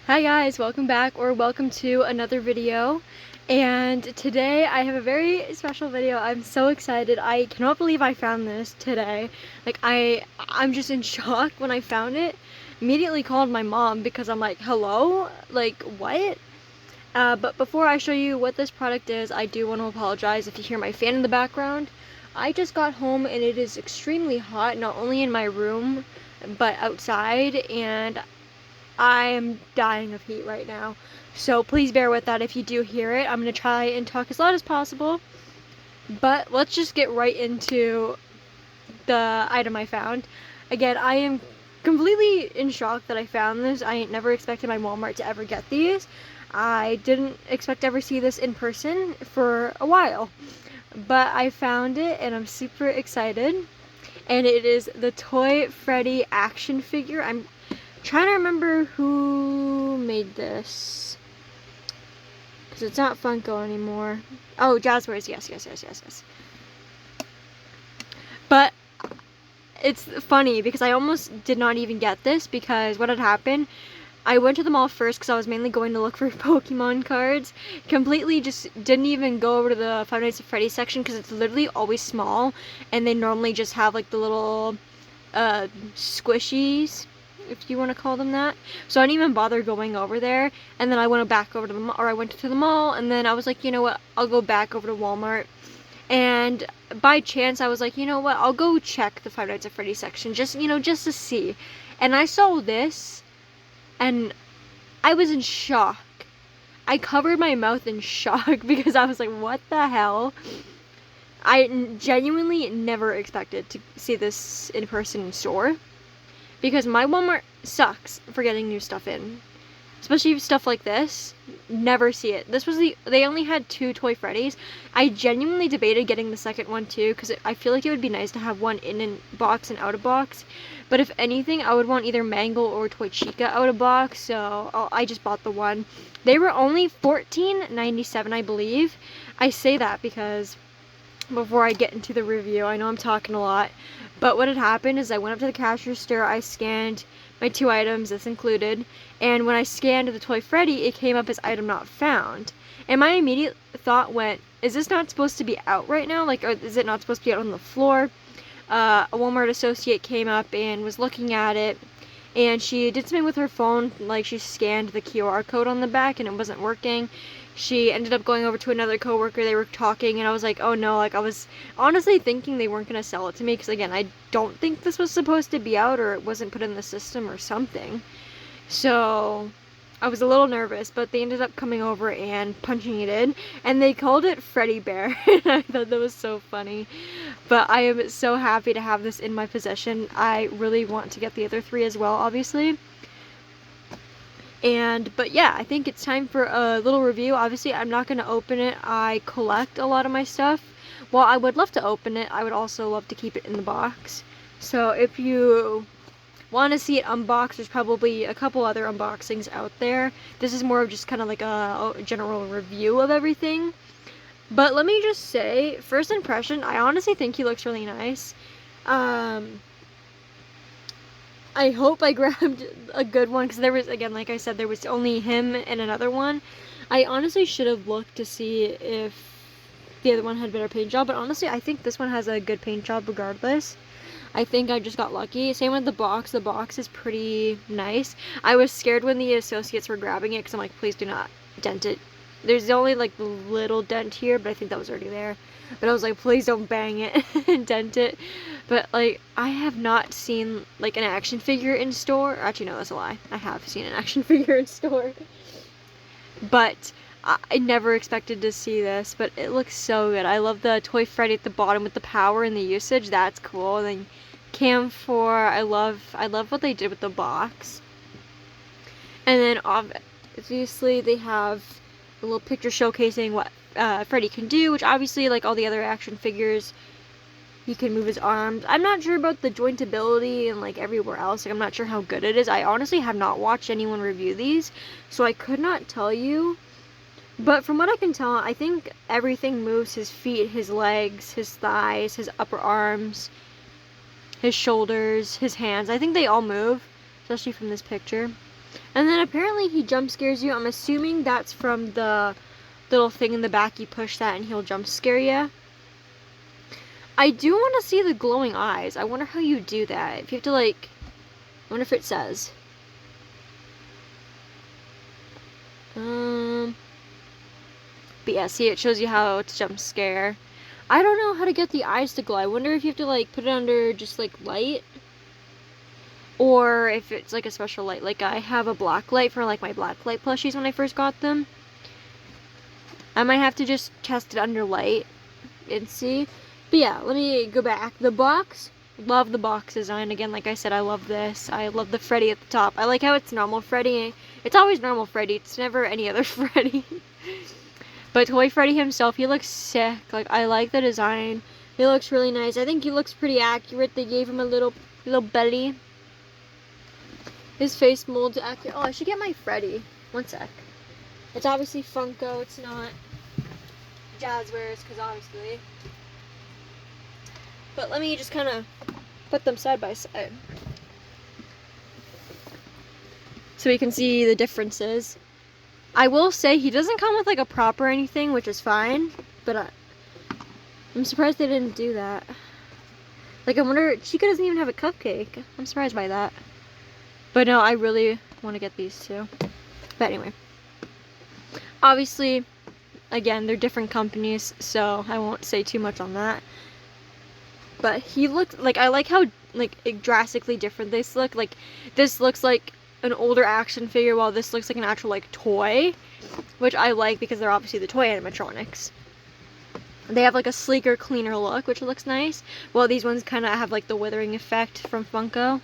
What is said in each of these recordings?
Hi guys, welcome back or welcome to another video. And today I have a very special video. I'm so excited. I cannot believe I found this today. Like I'm just in shock when I found it. Immediately called my mom because I'm like, hello? Like what? But before I show you what this product is, I do want to apologize if you hear my fan in the background. I just got home and it is extremely hot, not only in my room, but outside, and I'm dying of heat right now. So please bear with that if you do hear it. I'm going to try and talk as loud as possible. But let's just get right into the item I found. Again, I am completely in shock that I found this. I never expected my Walmart to ever get these. I didn't expect to ever see this in person for a while. But I found it and I'm super excited. And it is the Toy Freddy action figure. I'm trying to remember who made this, because it's not Funko anymore. Oh, Jazzwares, yes. But it's funny because I almost did not even get this, because what had happened, I went to the mall first because I was mainly going to look for Pokemon cards. Completely just didn't even go over to the Five Nights at Freddy's section because it's literally always small, and they normally just have like the little squishies, if you want to call them that. So I didn't even bother going over there, and then I went back over to the mall, or I went to the mall, and then I was like, you know what, I'll go back over to Walmart. And by chance I was like, you know what, I'll go check the Five Nights at Freddy's section, just, you know, just to see. And I saw this and I was in shock. I covered my mouth in shock because I was like, what the hell? I genuinely never expected to see this in person in store, because my Walmart sucks for getting new stuff in. Especially stuff like this. Never see it. This was they only had 2 Toy Freddys. I genuinely debated getting the second one too, because I feel like it would be nice to have one in a box and out of box. But if anything, I would want either Mangle or Toy Chica out of box, so I just bought the one. They were only $14.97, I believe. I say that because before I get into the review, I know I'm talking a lot, but what had happened is I went up to the cash register, I scanned my 2 items, this included, and when I scanned the Toy Freddy, it came up as item not found. And my immediate thought went, is this not supposed to be out right now? Like, or is it not supposed to be out on the floor? A Walmart associate came up and was looking at it, and she did something with her phone, like she scanned the QR code on the back and it wasn't working. She ended up going over to another coworker, they were talking, and I was like, oh no, like I was honestly thinking they weren't going to sell it to me, because again, I don't think this was supposed to be out, or it wasn't put in the system or something. So I was a little nervous, but they ended up coming over and punching it in, and they called it Freddy Bear, and I thought that was so funny. But I am so happy to have this in my possession. I really want to get the other 3 as well, obviously. But yeah, I think it's time for a little review. Obviously, I'm not going to open it. I collect a lot of my stuff. While I would love to open it, I would also love to keep it in the box. So if you want to see it unboxed, there's probably a couple other unboxings out there. This is more of just kind of like a general review of everything. But let me just say, first impression, I honestly think he looks really nice. I hope I grabbed a good one, because there was, again, like I said, there was only him and another one. I honestly should have looked to see if the other one had better paint job, but honestly, I think this one has a good paint job regardless. I think I just got lucky. Same with the box. The box is pretty nice. I was scared when the associates were grabbing it, because I'm like, please do not dent it. There's only like the little dent here, but I think that was already there. But I was like, please don't bang it and dent it. But like, I have not seen like an action figure in store. Actually, no, that's a lie. I have seen an action figure in store. But I never expected to see this, but it looks so good. I love the Toy Freddy at the bottom with the power and the usage. That's cool. And then Cam 4, I love what they did with the box. And then obviously they have a little picture showcasing what Freddy can do, which obviously, like all the other action figures, he can move his arms. I'm not sure about the jointability and like everywhere else. Like, I'm not sure how good it is. I honestly have not watched anyone review these, so I could not tell you. But from what I can tell, I think everything moves: his feet, his legs, his thighs, his upper arms, his shoulders, his hands. I think they all move, especially from this picture. And then apparently he jump scares you. I'm assuming that's from the little thing in the back. You push that and he'll jump scare you. I do want to see the glowing eyes. I wonder how you do that. If you have to like, I wonder if it says. But yeah, see, it shows you how to jump scare. I don't know how to get the eyes to glow. I wonder if you have to like put it under just like light, or if it's like a special light. Like I have a black light for like my black light plushies when I first got them. I might have to just test it under light and see. But yeah, let me go back. The box, love the box design. Again, like I said, I love this. I love the Freddy at the top. I like how it's normal Freddy. It's always normal Freddy. It's never any other Freddy. But Toy Freddy himself, he looks sick. Like, I like the design. He looks really nice. I think he looks pretty accurate. They gave him a little belly. His face mold's accurate. Oh, I should get my Freddy. One sec. It's obviously Funko. It's not Jazzwares, because obviously. But let me just kind of put them side by side, so we can see the differences. I will say he doesn't come with like a prop or anything, which is fine, but I'm surprised they didn't do that. Like, I wonder, Chica doesn't even have a cupcake. I'm surprised by that. But no, I really want to get these two. But anyway. Obviously, again, they're different companies, so I won't say too much on that. But he looks, like, I like how, like, drastically different this look. Like, this looks like an older action figure, while this looks like an actual like toy, which I like because they're obviously the toy animatronics. They have like a sleeker, cleaner look, which looks nice, while these ones kind of have like the withering effect from Funko.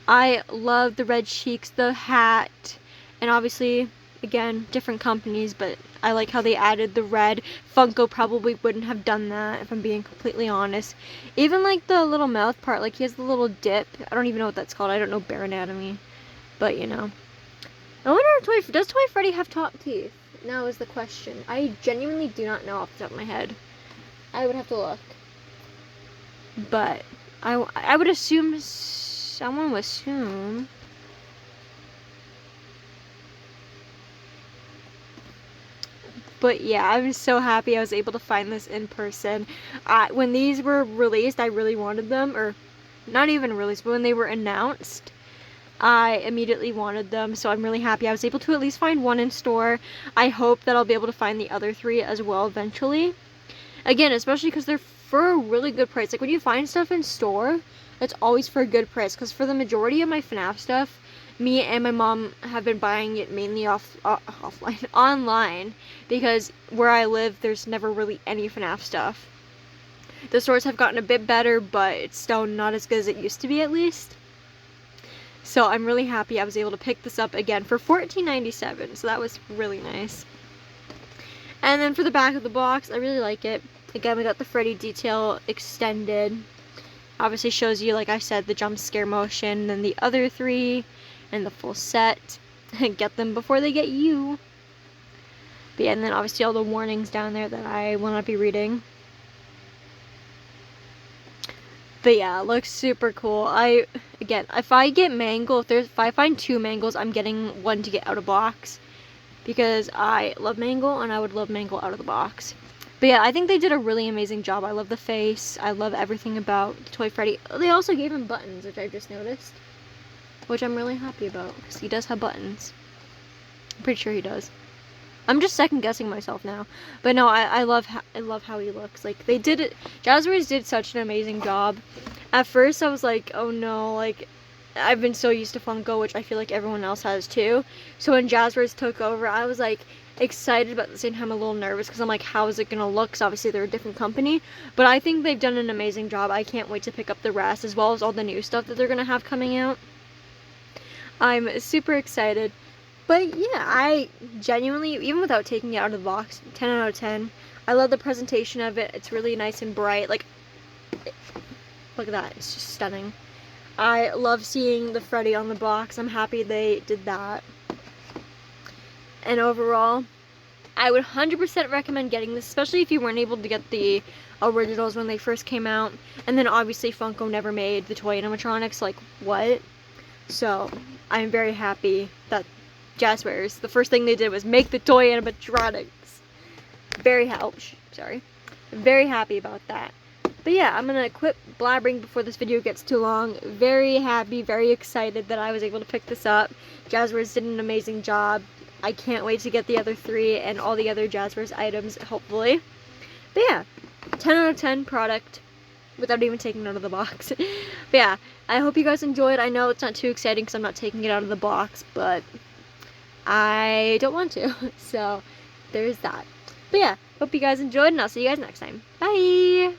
I love the red cheeks, the hat, and obviously, again, different companies, but I like how they added the red. Funko probably wouldn't have done that, if I'm being completely honest. Even like the little mouth part, like he has the little dip. I don't even know what that's called. I don't know bear anatomy. But, you know. I wonder if does Toy Freddy have top teeth? Now is the question. I genuinely do not know off the top of my head. I would have to look. But, I would assume, someone would assume. But yeah, I'm so happy I was able to find this in person. When these were released, I really wanted them. Or, not even released, but when they were announced, I immediately wanted them, so I'm really happy I was able to at least find one in store. I hope that I'll be able to find the other three as well eventually. Again, especially because they're for a really good price. Like, when you find stuff in store, it's always for a good price. Because for the majority of my FNAF stuff, me and my mom have been buying it mainly online. Because where I live, there's never really any FNAF stuff. The stores have gotten a bit better, but it's still not as good as it used to be, at least. So I'm really happy I was able to pick this up again for $14.97, so that was really nice. And then for the back of the box, I really like it. Again, we got the Freddy detail extended. Obviously shows you, like I said, the jump scare motion, then the other three, and the full set. Get them before they get you. But yeah, and then obviously all the warnings down there that I will not be reading. But yeah, it looks super cool. Again, if I get Mangle, if I find two Mangles, I'm getting one to get out of box. Because I love Mangle, and I would love Mangle out of the box. But yeah, I think they did a really amazing job. I love the face. I love everything about the Toy Freddy. They also gave him buttons, which I just noticed. Which I'm really happy about, because he does have buttons. I'm pretty sure he does. I'm just second guessing myself now, but no, I love how he looks. Like, they did it. Jazzwares did such an amazing job. At first, I was like, oh no, like, I've been so used to Funko, which I feel like everyone else has too. So when Jazzwares took over, I was like excited, but at the same time a little nervous, because I'm like, how is it gonna look? Because obviously they're a different company, but I think they've done an amazing job. I can't wait to pick up the rest, as well as all the new stuff that they're gonna have coming out. I'm super excited. But yeah, I genuinely, even without taking it out of the box, 10 out of 10. I love the presentation of it. It's really nice and bright. Like, look at that. It's just stunning. I love seeing the Freddy on the box. I'm happy they did that. And overall, I would 100% recommend getting this, especially if you weren't able to get the originals when they first came out. And then obviously Funko never made the toy animatronics. Like, what? So, I'm very happy that Jazzwares, the first thing they did was make the toy animatronics. Very happy about that. But yeah, I'm gonna quit blabbering before this video gets too long. Very happy, very excited that I was able to pick this up. Jazzwares did an amazing job. I can't wait to get the other 3 and all the other Jazzwares items, hopefully. But yeah, 10 out of 10 product without even taking it out of the box. But yeah, I hope you guys enjoyed. I know it's not too exciting because I'm not taking it out of the box, but I don't want to. So there's that. But yeah, hope you guys enjoyed, and I'll see you guys next time. Bye!